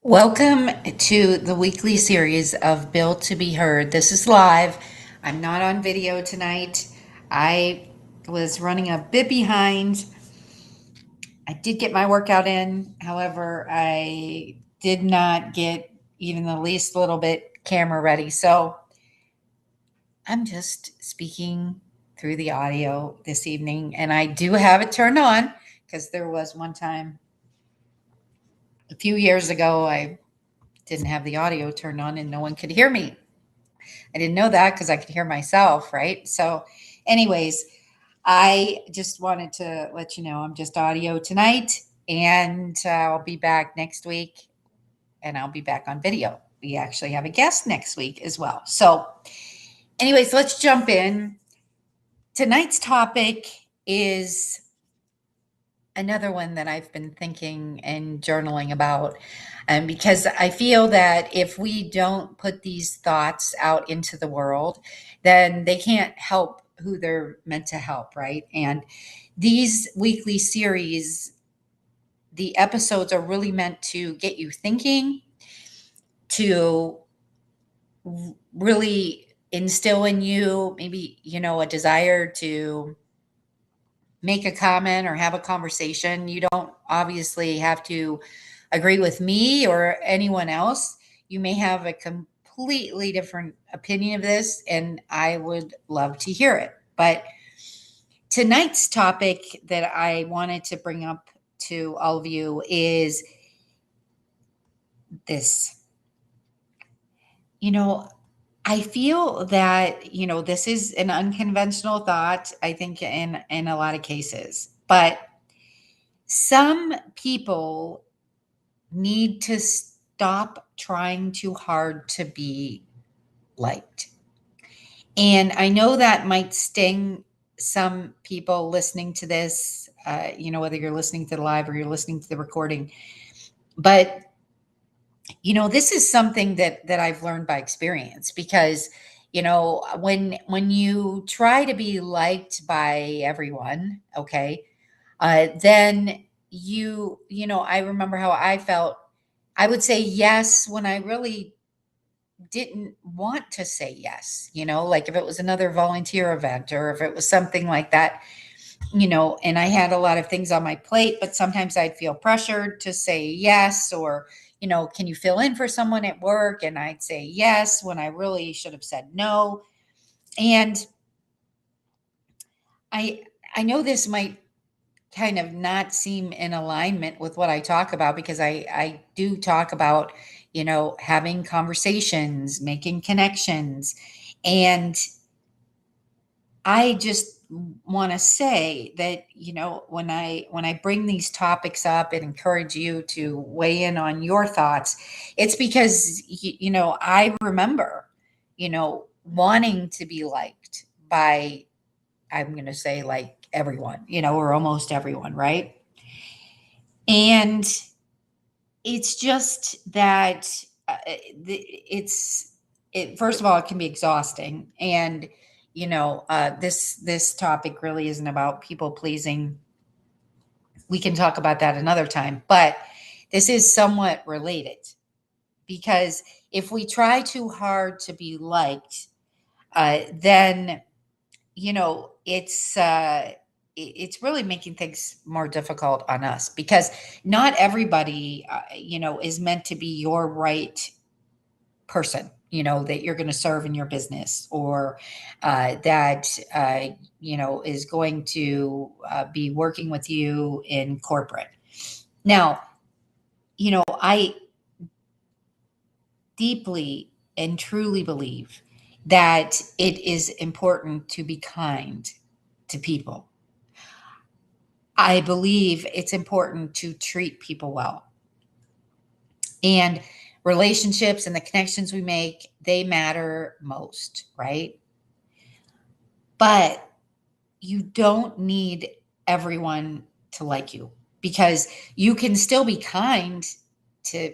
Welcome to the weekly series of Built to be Heard. This is live. I'm not on video tonight. I was running a bit behind. I did get my workout in. However, I did not get even the least little bit camera ready. So I'm just speaking through the audio this evening. And I do have it turned on because there was one time a few years ago I didn't have the audio turned on and no one could hear me. I didn't know that because I could hear myself, right? So, anyways, I just wanted to let you know I'm just audio tonight, and I'll be back next week, and I'll be back on video. We actually have a guest next week as well. So, anyways, let's jump in. Tonight's topic is another one that I've been thinking and journaling about. And because I feel that if we don't put these thoughts out into the world, then they can't help who they're meant to help, right? And these weekly series, the episodes are really meant to get you thinking, to really instill in you maybe, a desire to make a comment or have a conversation. You don't obviously have to agree with me or anyone else. You may have a completely different opinion of this, and I would love to hear it. But tonight's topic that I wanted to bring up to all of you is this. You know, I feel that, this is an unconventional thought, I think, in a lot of cases. But some people need to stop trying too hard to be liked. And I know that might sting some people listening to this, whether you're listening to the live or you're listening to the recording. But, this is something that I've learned by experience because, when you try to be liked by everyone, okay, then I remember how I felt. I would say yes when I really didn't want to say yes, like if it was another volunteer event or if it was something like that, and I had a lot of things on my plate, but sometimes I'd feel pressured to say yes, or, can you fill in for someone at work? And I'd say yes when I really should have said no. And I, I know this might kind of not seem in alignment with what I talk about because I do talk about, having conversations, making connections. And I just want to say that, when I bring these topics up and encourage you to weigh in on your thoughts, it's because, I remember, wanting to be liked by, I'm going to say like everyone, or almost everyone, right? And it's just that first of all, it can be exhausting. And, this topic really isn't about people pleasing. We can talk about that another time, but this is somewhat related because if we try too hard to be liked, then it's really making things more difficult on us because not everybody is meant to be your right person, that you're going to serve in your business, or that is going to be working with you in corporate. Now, I deeply and truly believe that it is important to be kind to people. I believe it's important to treat people well. And relationships and the connections we make, they matter most, right? But you don't need everyone to like you because you can still be kind to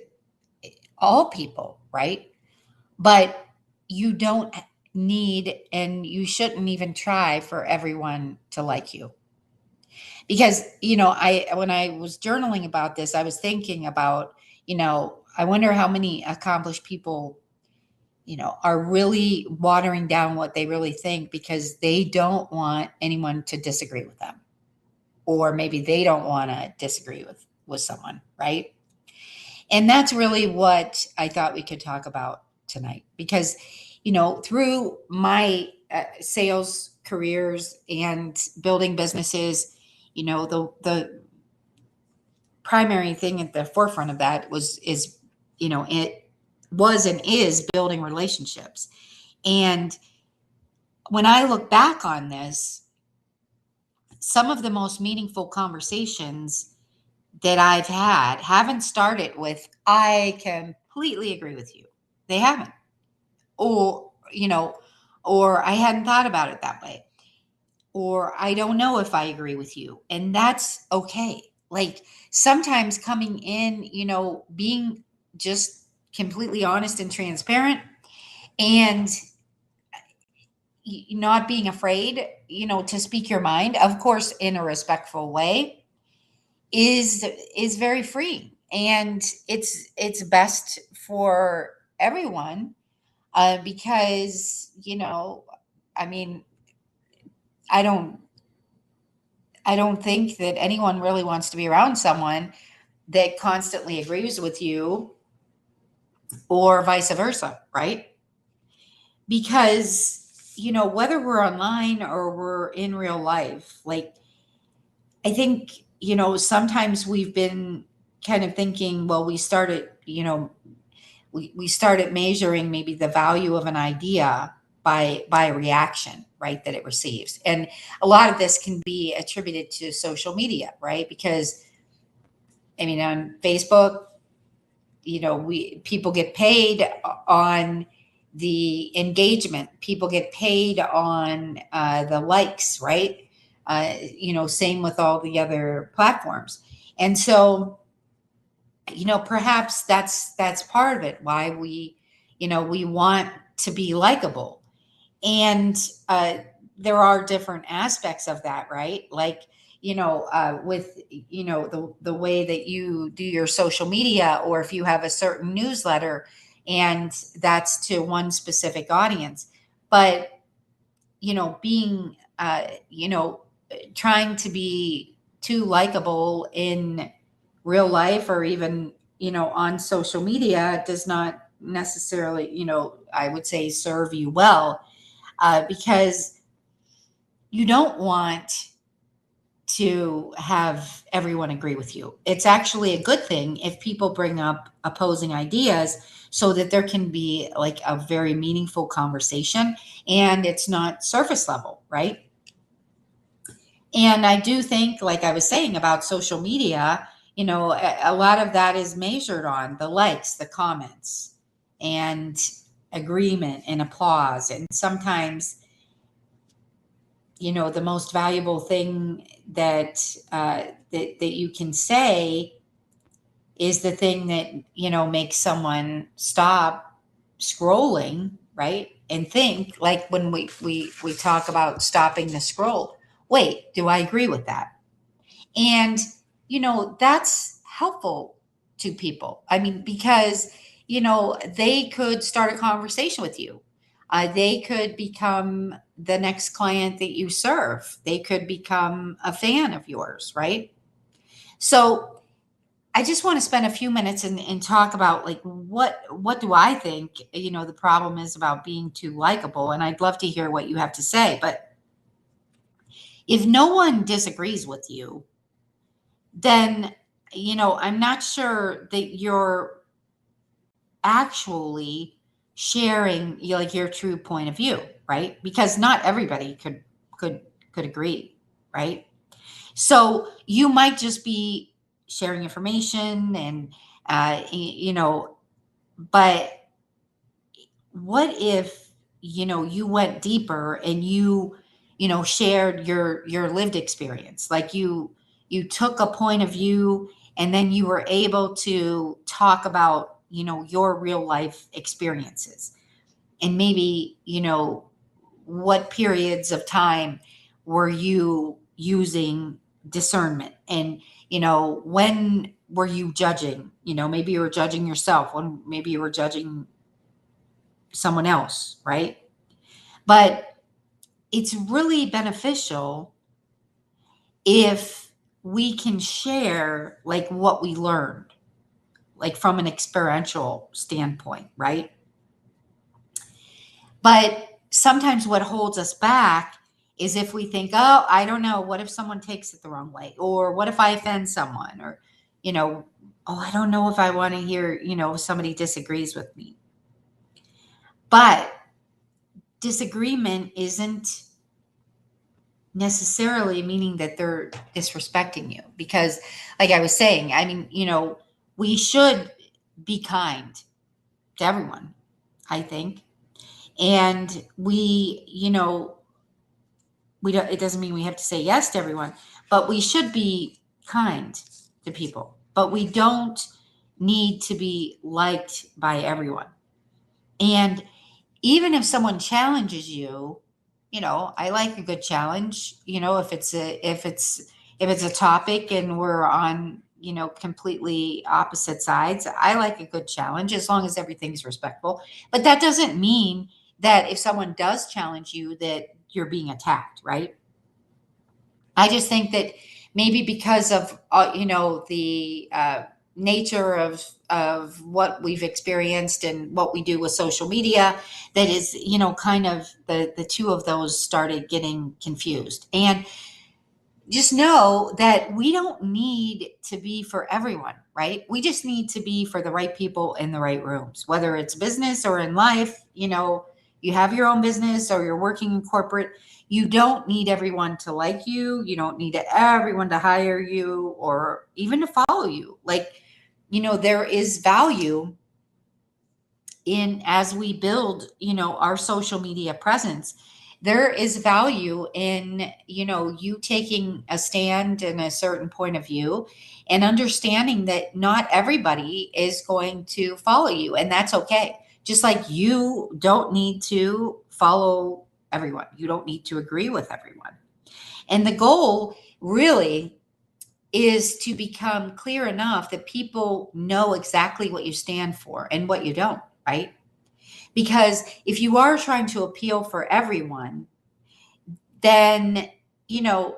all people, right? But you don't need, and you shouldn't even try for everyone to like you. Because, I when I was journaling about this, I was thinking about, I wonder how many accomplished people, are really watering down what they really think because they don't want anyone to disagree with them. Or maybe they don't want to disagree with someone, right? And that's really what I thought we could talk about tonight because, through my sales careers and building businesses, the primary thing at the forefront of that it was and is building relationships. And when I look back on this, some of the most meaningful conversations that I've had haven't started with, I completely agree with you. They haven't. Or, or I hadn't thought about it that way. Or I don't know if I agree with you. And that's okay. Like sometimes coming in, being just completely honest and transparent and not being afraid, to speak your mind, of course, in a respectful way is very free, and it's best for everyone, because I mean, I don't I don't think that anyone really wants to be around someone that constantly agrees with you or vice versa, right? Because whether we're online or we're in real life, like I think sometimes we've been kind of thinking, well, we started measuring maybe the value of an idea by a reaction, right, that it receives. And a lot of this can be attributed to social media, right? Because I mean, on Facebook, we people get paid on the engagement. People get paid on the likes, right? Same with all the other platforms. And so, perhaps that's part of it. Why we want to be likable, and there are different aspects of that, right? Like with the way that you do your social media, or if you have a certain newsletter and that's to one specific audience. But being trying to be too likable in real life, or even on social media, does not necessarily, I would say, serve you well, because you don't want to have everyone agree with you. It's actually a good thing if people bring up opposing ideas, so that there can be like a very meaningful conversation and it's not surface level, right? And I do think, like I was saying about social media, a lot of that is measured on the likes, the comments, and agreement and applause. And sometimes, the most valuable thing that you can say is the thing that makes someone stop scrolling, right, and think. Like when we talk about stopping the scroll, wait, do I agree with that? And that's helpful to people. I mean, because they could start a conversation with you. They could become the next client that you serve. They could become a fan of yours, right? So I just want to spend a few minutes and talk about, like, what do I think the problem is about being too likable, and I'd love to hear what you have to say. But if no one disagrees with you, then I'm not sure that you're actually sharing, like, your true point of view, right? Because not everybody could agree, right? So you might just be sharing information, and but what if you went deeper and you shared your lived experience, like you took a point of view, and then you were able to talk about your real life experiences, and maybe what periods of time were you using discernment, and when were you judging? Maybe you were judging yourself, when maybe you were judging someone else, right? But it's really beneficial if we can share like what we learned, like from an experiential standpoint, right? But sometimes what holds us back is if we think, oh, I don't know, what if someone takes it the wrong way? Or what if I offend someone? Or, oh, I don't know if I want to hear, somebody disagrees with me. But disagreement isn't necessarily meaning that they're disrespecting you, because like I was saying, I mean, we should be kind to everyone, I think. And we don't, it doesn't mean we have to say yes to everyone, but we should be kind to people, but we don't need to be liked by everyone. And even if someone challenges you, I like a good challenge. If it's a topic and we're on, completely opposite sides, I like a good challenge as long as everything's respectful. But that doesn't mean that if someone does challenge you that you're being attacked, right? I just think that maybe because of the nature of what we've experienced and what we do with social media, that is kind of the two of those started getting confused. And just know that we don't need to be for everyone, right? We just need to be for the right people in the right rooms, whether it's business or in life. You have your own business or you're working in corporate. You don't need everyone to like you. You don't need everyone to hire you or even to follow you. Like, there is value in, as we build, our social media presence, there is value in, you taking a stand in a certain point of view and understanding that not everybody is going to follow you, and that's okay. Just like you don't need to follow everyone, you don't need to agree with everyone. And the goal really is to become clear enough that people know exactly what you stand for and what you don't, right? Because if you are trying to appeal for everyone, then, you know,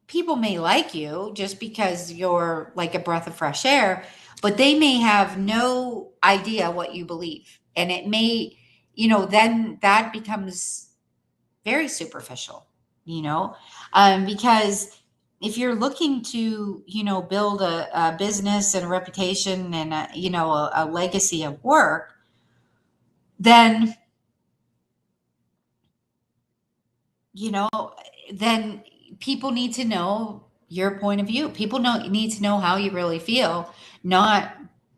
people may like you just because you're like a breath of fresh air, but they may have no idea what you believe. And it may, then that becomes very superficial, because if you're looking to, build a business and a reputation and a legacy of work, then you know, then people need to know your point of view. People need to know how you really feel, not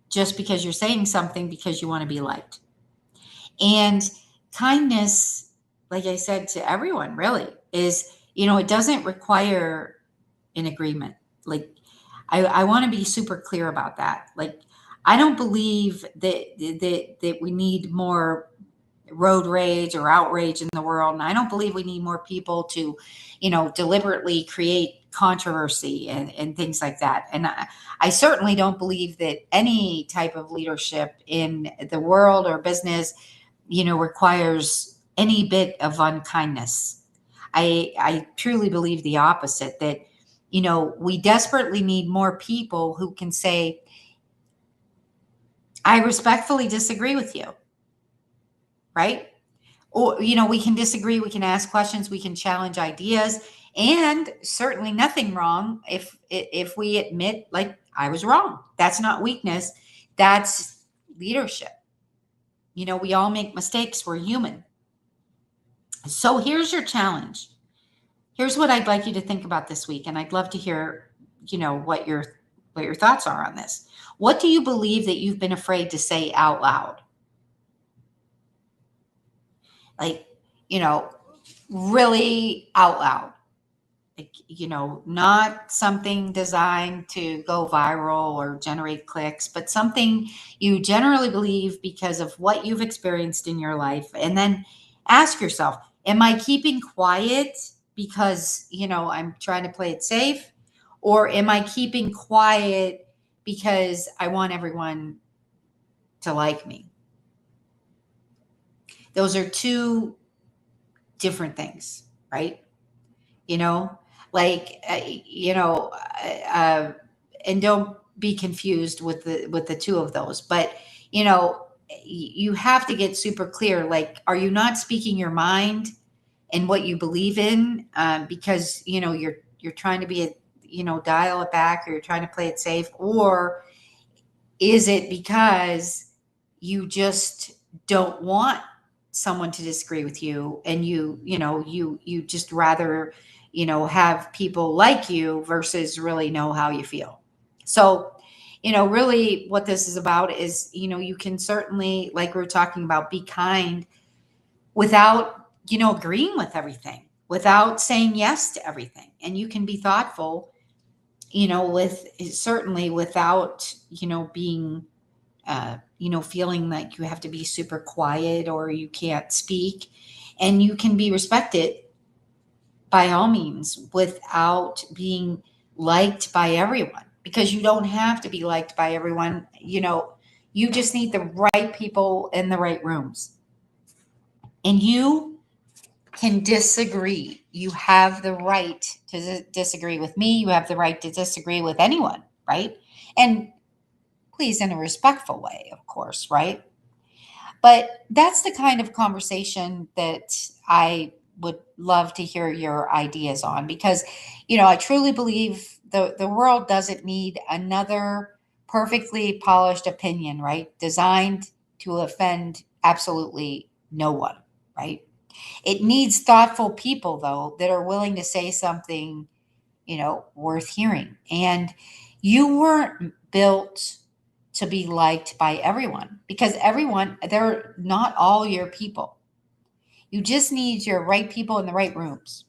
just because you're saying something because you want to be liked. And kindness, like I said to everyone, really is, it doesn't require an agreement. Like, I want to be super clear about that. Like, I don't believe that we need more road rage or outrage in the world. And I don't believe we need more people to, deliberately create controversy and things like that. And I certainly don't believe that any type of leadership in the world or business, requires any bit of unkindness. I truly believe the opposite, that, we desperately need more people who can say, I respectfully disagree with you, right? Or, we can disagree, we can ask questions, we can challenge ideas, and certainly nothing wrong if we admit, like, I was wrong. That's not weakness, that's leadership. We all make mistakes, we're human. So here's your challenge. Here's what I'd like you to think about this week, and I'd love to hear, what your thoughts are on this. What do you believe that you've been afraid to say out loud? Like, really out loud. Like, not something designed to go viral or generate clicks, but something you generally believe because of what you've experienced in your life. And then ask yourself, am I keeping quiet because, I'm trying to play it safe? Or am I keeping quiet because I want everyone to like me? Those are two different things, right? You know, like, and don't be confused with the two of those. But, you know, you have to get super clear. Like, are you not speaking your mind and what you believe in, because, you're trying to be dial it back, or you're trying to play it safe? Or is it because you just don't want someone to disagree with you, and you just rather, have people like you versus really know how you feel? So, really what this is about is, you can certainly, like we were talking about, be kind without, agreeing with everything, without saying yes to everything. And you can be thoughtful, with certainly without, being, feeling like you have to be super quiet or you can't speak. And you can be respected by all means without being liked by everyone, because you don't have to be liked by everyone. You just need the right people in the right rooms. And you can disagree. You have the right to disagree with me. You have the right to disagree with anyone, right? And please, in a respectful way, of course, right? But that's the kind of conversation that I would love to hear your ideas on, because, I truly believe the world doesn't need another perfectly polished opinion, right? Designed to offend absolutely no one, right? It needs thoughtful people, though, that are willing to say something, worth hearing. And you weren't built to be liked by everyone, because they're not all your people. You just need your right people in the right rooms.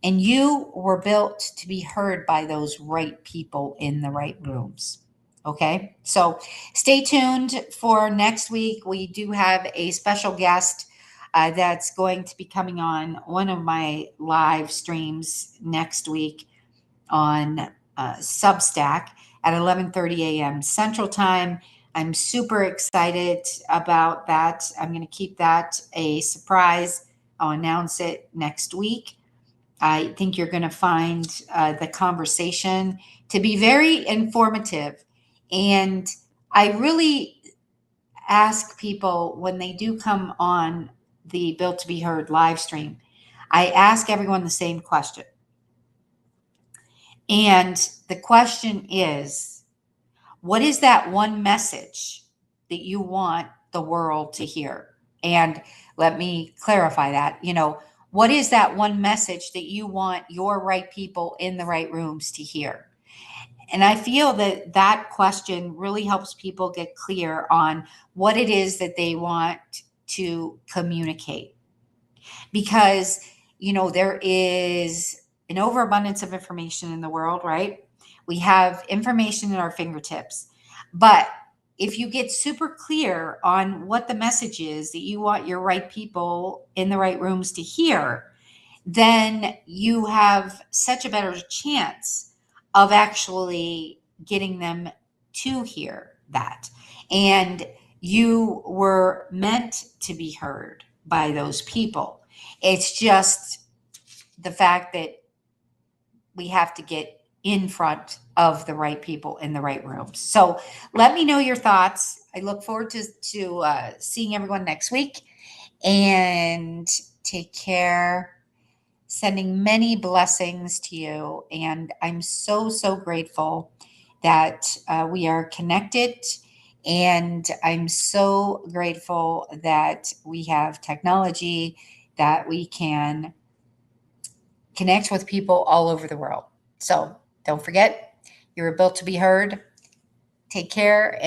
And you were built to be heard by those right people in the right rooms. Okay. So stay tuned for next week. We do have a special guest that's going to be coming on one of my live streams next week on Substack at 11:30 a.m. Central Time. I'm super excited about that. I'm going to keep that a surprise. I'll announce it next week. I think you're going to find the conversation to be very informative. And I really ask people, when they do come on the Built to Be Heard live stream, I ask everyone the same question. And the question is, what is that one message that you want the world to hear? And let me clarify that. What is that one message that you want your right people in the right rooms to hear? And I feel that that question really helps people get clear on what it is that they want to communicate. Because, there is an overabundance of information in the world, right? We have information at our fingertips. But if you get super clear on what the message is that you want your right people in the right rooms to hear, then you have such a better chance of actually getting them to hear that. And you were meant to be heard by those people. It's just the fact that we have to get in front of the right people in the right rooms. So let me know your thoughts. I look forward to seeing everyone next week, and take care. Sending many blessings to you. And I'm so, so grateful that we are connected. And I'm so grateful that we have technology that we can connect with people all over the world. So don't forget, you're built to be heard. Take care. And